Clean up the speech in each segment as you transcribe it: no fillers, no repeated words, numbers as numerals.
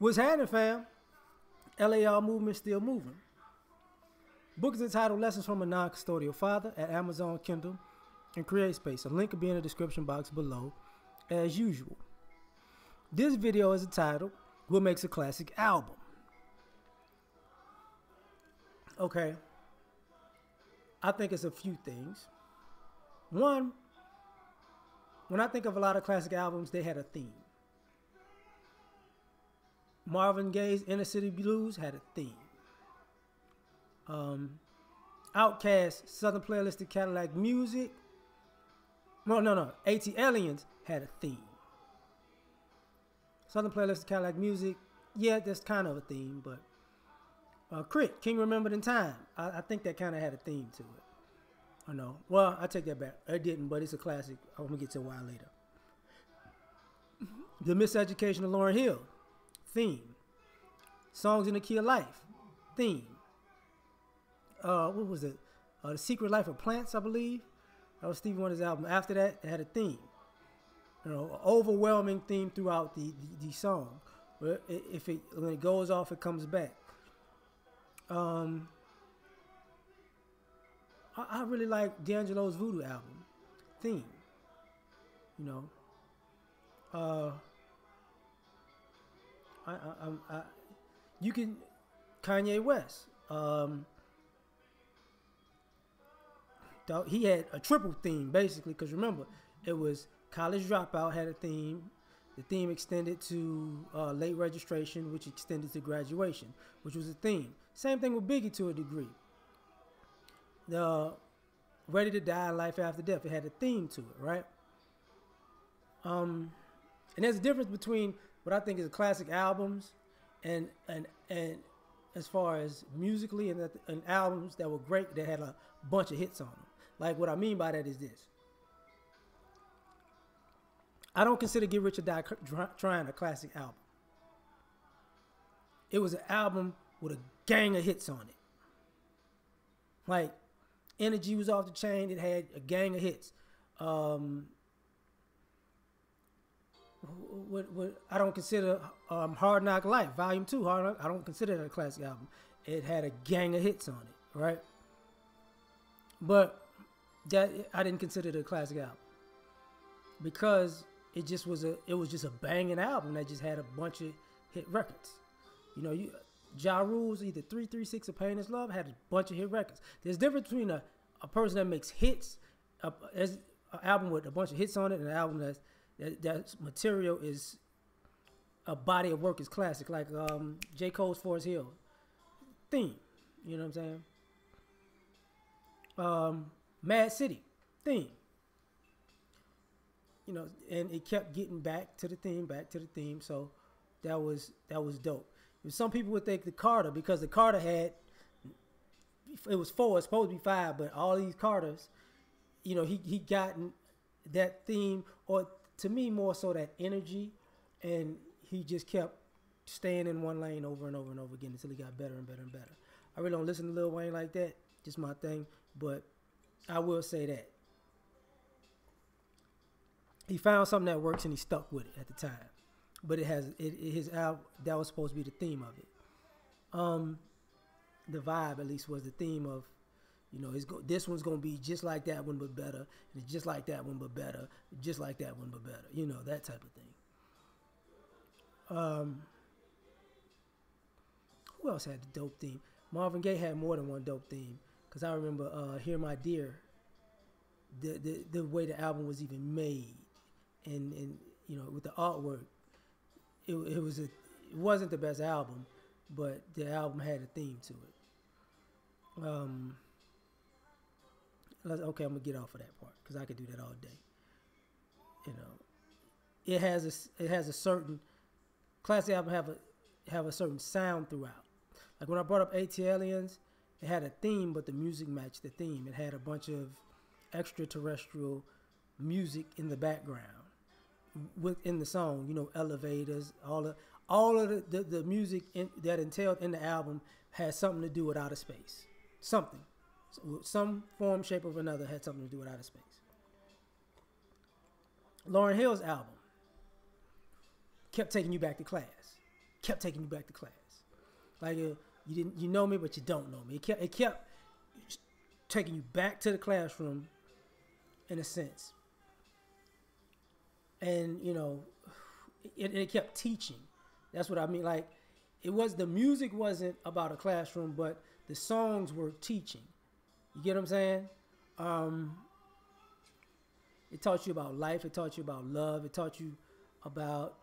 What's happening, fam? L.A.R. movement still moving. Book is entitled Lessons from a Non-Custodial Father at Amazon Kindle and CreateSpace. A link will be in the description box below, as usual. This video is entitled What Makes a Classic Album? Okay. I think it's a few things. One, when I think of a lot of classic albums, they had a theme. Marvin Gaye's Inner City Blues had a theme. Outkast, Southern Playalistic Cadillac Music. No. A.T. Aliens had a theme. Southern Playalistic Cadillac Music, yeah, that's kind of a theme, but Crit, King Remembered in Time, I think that kind of had a theme to it. I know. Well, I take that back. It didn't, but it's a classic. I'm going to get to it a while later. The Miseducation of Lauryn Hill, theme. Songs in the Key of Life, theme. What was it? The Secret Life of Plants, I believe. That was Stevie Wonder's album. After that, it had a theme. You know, overwhelming theme throughout the song. When it goes off, it comes back. I really like D'Angelo's Voodoo album, theme. You know, you can Kanye West. He had a triple theme basically, because remember, it was College Dropout had a theme. The theme extended to late registration, which extended to graduation, which was a theme. Same thing with Biggie to a degree. The Ready to Die, Life After Death, it had a theme to it, right? And there's a difference between what I think is classic albums and as far as musically and albums that were great that had a bunch of hits on them. Like, what I mean by that is this. I don't consider Get Rich or Die Trying a classic album. It was an album with a gang of hits on it. Like, Energy was off the chain. It had a gang of hits. I don't consider Hard Knock Life, Volume 2, I don't consider that a classic album. It had a gang of hits on it, right? But that I didn't consider it a classic album because it was just a banging album that just had a bunch of hit records. You know, Ja Rule's either 336 or Pain Is Love had a bunch of hit records. There's a difference between a person that makes hits, an album with a bunch of hits on it, and an album that material is a body of work is classic, like J. Cole's Forest Hill theme. You know what I'm saying? Mad City theme. You know, and it kept getting back to the theme, so that was dope. Some people would think the Carter, because the Carter had, it was 4, it's supposed to be 5, but all these Carters, you know, he gotten that theme, or to me more so that energy, and he just kept staying in one lane over and over and over again until he got better and better and better. I really don't listen to Lil Wayne like that, just my thing, but I will say that he found something that works and he stuck with it at the time. But his album, that was supposed to be the theme of it. The vibe, at least, was the theme of, you know, this one's gonna be just like that one but better, and just like that one but better, just like that one but better. You know, that type of thing. Who else had the dope theme? Marvin Gaye had more than one dope theme, because I remember "Hear My Dear," the way the album was even made, and you know, with the artwork. It wasn't the best album, but the album had a theme to it. Okay, I'm gonna get off of that part because I could do that all day. You know, it has a certain classic album have a certain sound throughout. Like when I brought up A.T. Aliens, it had a theme, but the music matched the theme. It had a bunch of extraterrestrial music in the background. Within the song, you know, elevators, all of the music that entailed in the album had something to do with outer space. Something, some form, shape, or another had something to do with outer space. Lauryn Hill's album kept taking you back to class. kept taking you back to class. Like you know me, but you don't know me. It kept taking you back to the classroom, in a sense. And it kept teaching. That's what I mean. Like the music wasn't about a classroom, but the songs were teaching. You get what I'm saying? It taught you about life. It taught you about love. It taught you about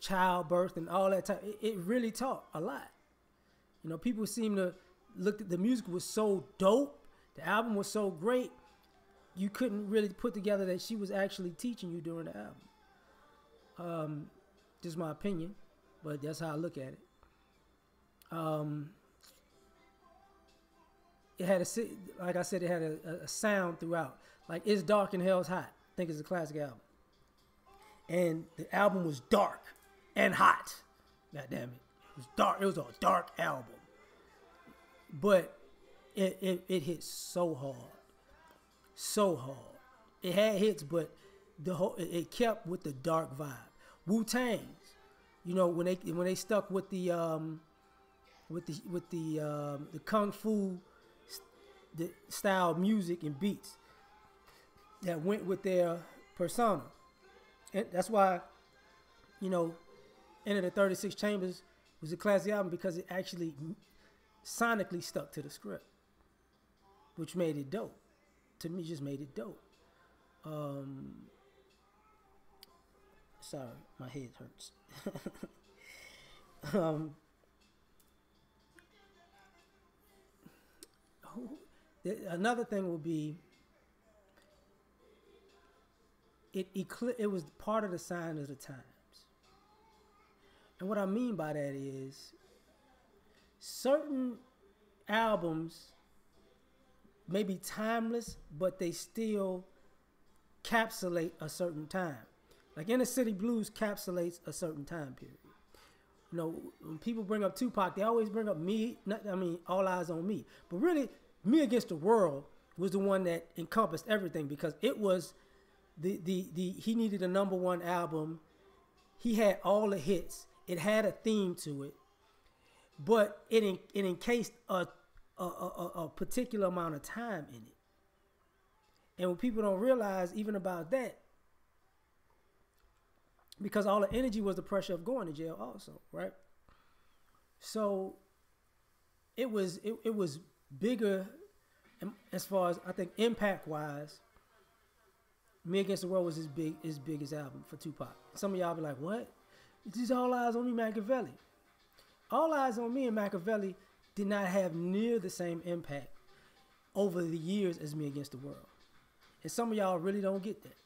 childbirth and all that time. It really taught a lot. People seem to look at the music was so dope. The album was so great. You couldn't really put together that she was actually teaching you during the album. Just my opinion, but that's how I look at it. It had like I said, it had a sound throughout. Like It's Dark and Hell's Hot. I think it's a classic album. And the album was dark and hot. God damn it. It was dark. It was a dark album. But it hit so hard. So hard. It had hits, but it kept with the dark vibe. Wu-Tang's, when they stuck with the kung fu style music and beats that went with their persona. And that's why, Enter the 36 Chambers was a classic album, because it actually sonically stuck to the script, which made it dope. To me, just made it dope. Sorry, my head hurts. Another thing will be it was part of the sign of the times. And what I mean by that is certain albums may be timeless, but they still capsulate a certain time. Like Inner City Blues capsulates a certain time period. When people bring up Tupac, they always bring up All Eyes on Me. But really, Me Against the World was the one that encompassed everything, because it was he needed a #1 album. He had all the hits. It had a theme to it, but it encased a particular amount of time in it. And what people don't realize even about that, because all the energy was the pressure of going to jail also, right? So it was bigger as far as, I think, impact wise. Me Against the World was his biggest album for Tupac. Some of y'all be like, what? This is All Eyes on Me, Machiavelli. All Eyes on Me and Machiavelli did not have near the same impact over the years as Me Against the World. And some of y'all really don't get that.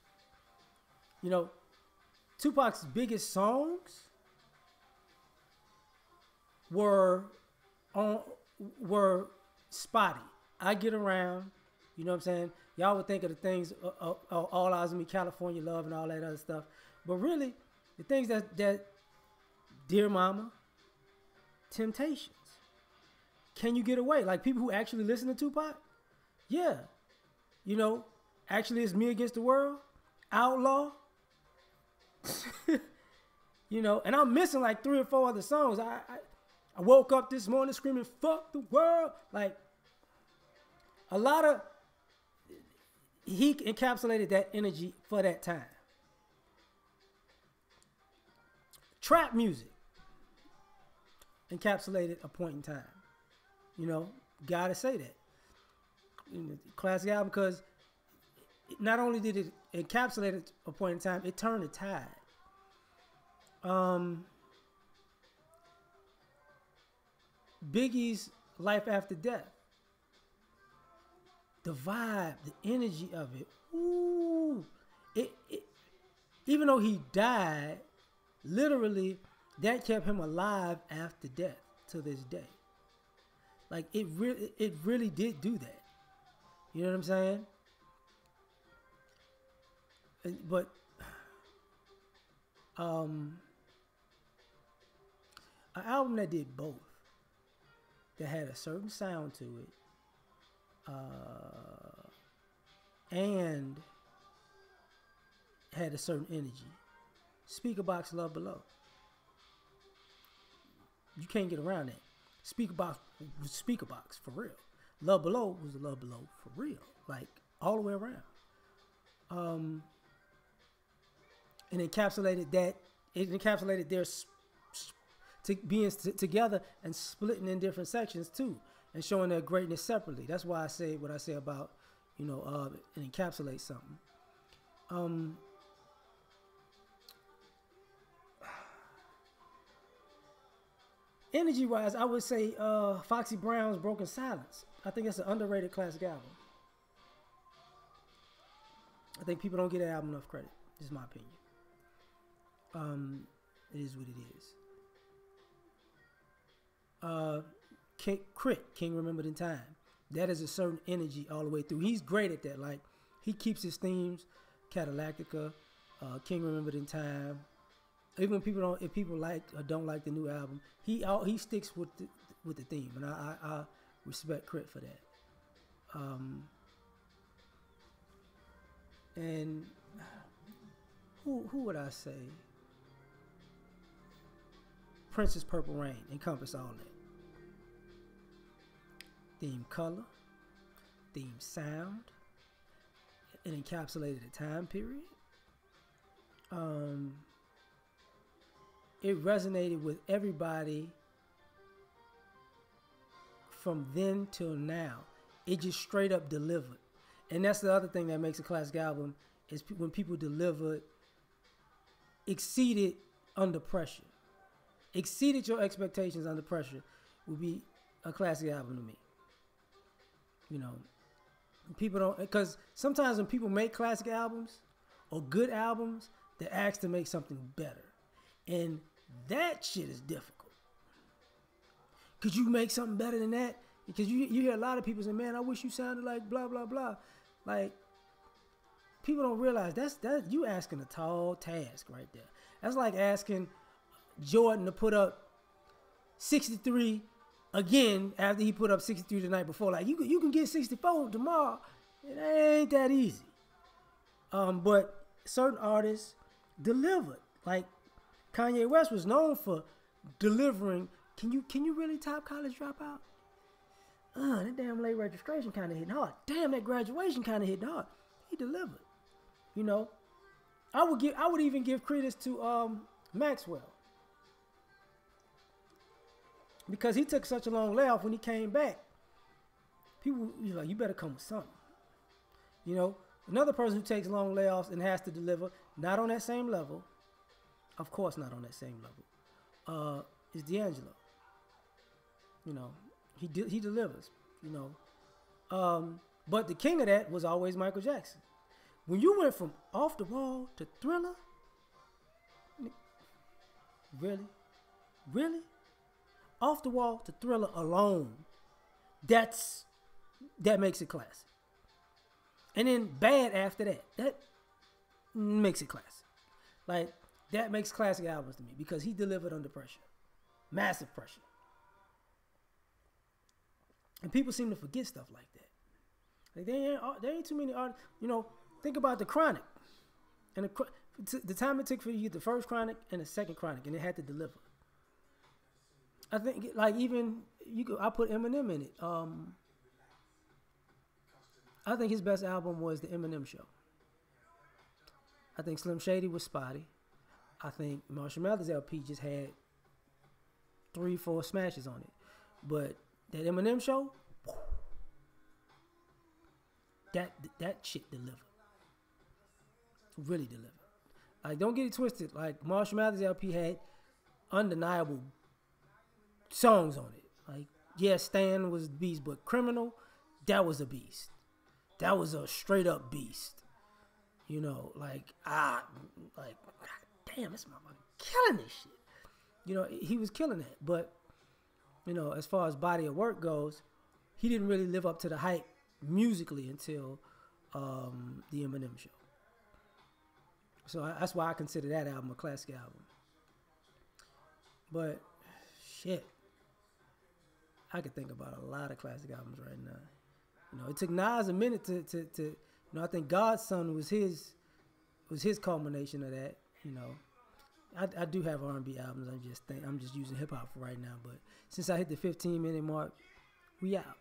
Tupac's biggest songs were spotty. I Get Around, you know what I'm saying? Y'all would think of the things, All Eyes on Me, California Love, and all that other stuff. But really, the things that Dear Mama, Temptations, Can You Get Away? Like, people who actually listen to Tupac, yeah. Actually, it's Me Against the World, Outlaw. And I'm missing like 3 or 4 other songs. I woke up this morning screaming, fuck the world. Like, a lot of, he encapsulated that energy for that time. Trap music encapsulated a point in time. Gotta say that. Classic album, because not only did it encapsulate a point in time, it turned the tide. Biggie's Life After Death. The vibe, the energy of it. Ooh. Even though he died, literally, that kept him alive after death to this day. Like, it really did do that. You know what I'm saying? But an album that did both, that had a certain sound to it, and had a certain energy, Speaker Box, Love Below. You can't get around that. Speaker Box was Speaker Box for real. Love Below was Love Below for real, like all the way around. And encapsulated that. It encapsulated their being together and splitting in different sections too, and showing their greatness separately. That's why I say what I say about, it encapsulates something. Energy wise, I would say Foxy Brown's Broken Silence. I think it's an underrated classic album. I think people don't get that album enough credit. This is my opinion. It is what it is. Crit, King Remembered in Time. That is a certain energy all the way through. He's great at that. Like, he keeps his themes. Catalactica, King Remembered in Time. Even when if people like or don't like the new album, he sticks with the theme, and I respect Crit for that. And who would I say? Prince's Purple Rain encompass all that. Theme color, theme sound. It encapsulated a time period. It resonated with everybody from then till now. It just straight up delivered. And that's the other thing that makes a classic album, is when people deliver, exceeded under pressure. Exceeded your expectations under pressure would be a classic album to me. People don't, because sometimes when people make classic albums or good albums, they ask to make something better. And that shit is difficult. Could you make something better than that? Because you hear a lot of people say, man, I wish you sounded like blah, blah, blah. Like, people don't realize that you asking a tall task right there. That's like asking Jordan to put up 63 again after he put up 63 the night before. Like, you can get 64 tomorrow. It ain't that easy. But certain artists delivered. Like, Kanye West was known for delivering. Can you really top College Dropout? That damn late registration kind of hitting hard. Damn, that graduation kind of hitting hard. He delivered. I would even give credence to Maxwell, because he took such a long layoff. When he came back, people were like, you better come with something. Another person who takes long layoffs and has to deliver, not on that same level, of course not on that same level, is D'Angelo. He delivers, but the king of that was always Michael Jackson. When you went from Off the Wall to Thriller, really? Off the Wall to Thriller alone, that makes it classic. And then Bad after that makes it classic. Like, that makes classic albums to me, because he delivered under pressure. Massive pressure. And people seem to forget stuff like that. Like, there ain't too many artists. Think about the Chronic, and the time it took for you to get the first Chronic and the second Chronic, and it had to deliver. I think, like, I put Eminem in it. I think his best album was the Eminem Show. I think Slim Shady was spotty. I think Marshall Mathers LP just had 3-4 smashes on it, but that Eminem Show, that shit delivered. Really delivered. Like, don't get it twisted. Like, Marshall Mathers LP had undeniable songs on it. Like, yeah, Stan was a beast, but Criminal, that was a beast. That was a straight up beast. God damn, this motherfucker killing this shit. He was killing it. But, as far as body of work goes, he didn't really live up to the hype musically until the Eminem Show. So that's why I consider that album a classic album. But shit, I could think about a lot of classic albums right now. It took Nas a minute to I think God's Son was his culmination of that. I do have R&B albums. I'm just using hip hop for right now. But since I hit the 15-minute mark, we out.